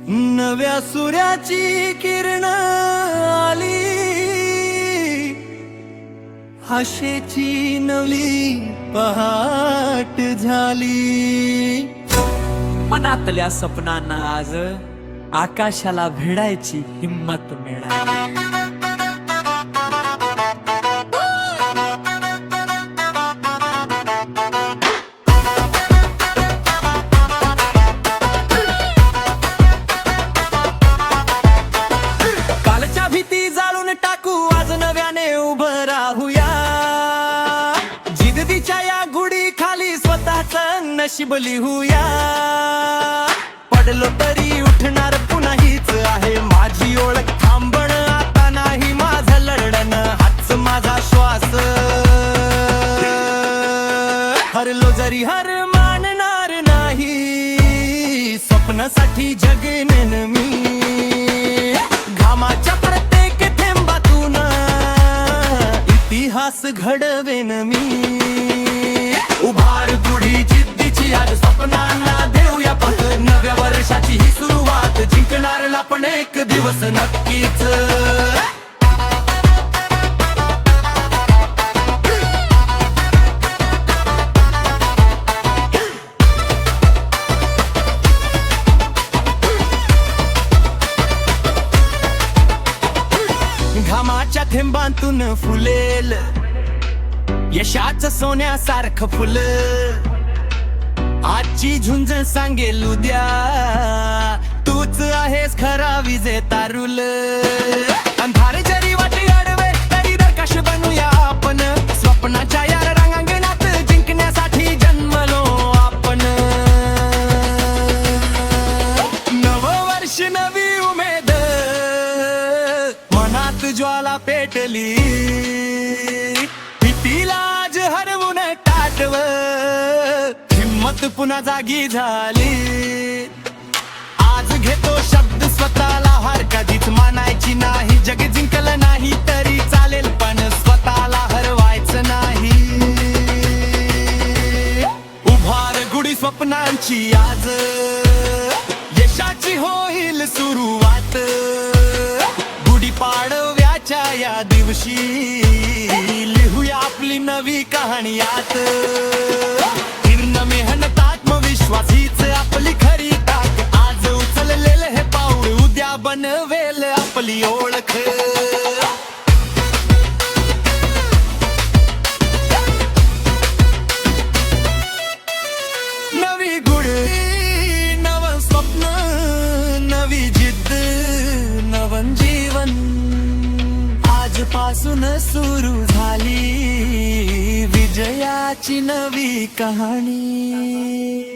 नव्या सूर्याची किरण आली, आशेची नवी पहाट झाली। मनातल्या स्वप्नांना आज आकाशाला भिडायची हिम्मत मिळाली। कालच्या भीती जाळून टाकू, आज नव्याने उभं राहूया। जिद्दीच्या या गुढी खाली स्वतःच नशीब लिहूया। पडलो तरी उठणार पुन्हा, हीच आहे माझी ओळख। थांबण आता नाही माझं लढण, हाच माझा श्वास। हरलो जरी हार मानणार नाही, स्वप्नासाठी जगेन मी। घामाच्या प्रत्येक थेंबातून इतिहास घडवेन मी। उभार गुढी जिद्दीची, आज स्वप्नांना देऊया पळ। नव्या वर्षाची ही सुरुवात, जिंकणार आपण एक दिवस नक्कीच। घामाच्या थेंबातून फुलेल यशाचं सोन्यासारखं फुल। आजची झुंज सांगेल उद्या, तूच आहेस खरा विजेता रूल। अंधार जरी वाटे अडवे तरी दरकश बनूया आपण। स्वप्नाच्या या रंगांगणात जिंकण्यासाठी जन्मलो आपण। नवं वर्ष नवी उमेद, मनात ज्वाला पेटली। भीतीला आज हरवून टाटव, हिम्मत पुन्हा जागी झाली। आज घेतो शब्द स्वतःला, हार कधीच मानायची नाही। जग जिंकलं नाही तरी चालेल, पण स्वतःला हरवायचं नाही। उभार गुढी स्वप्नांची, आज यशाची होईल सुरुवात। गुढी पाडव्याच्या या दिवशी लिहूया आपली नवी कहाणी यात। पूर्ण मेहनत आत्मविश्वास हीच आपली खरी ताक। आज उचललेलं हे पाऊल उद्या बनवेल आपली ओळख। नवी गुढी, नवं स्वप्न, नवी जिद्द, नवन जीवन। आजपासून सुरू झाली विजयाची नवी कहाणी।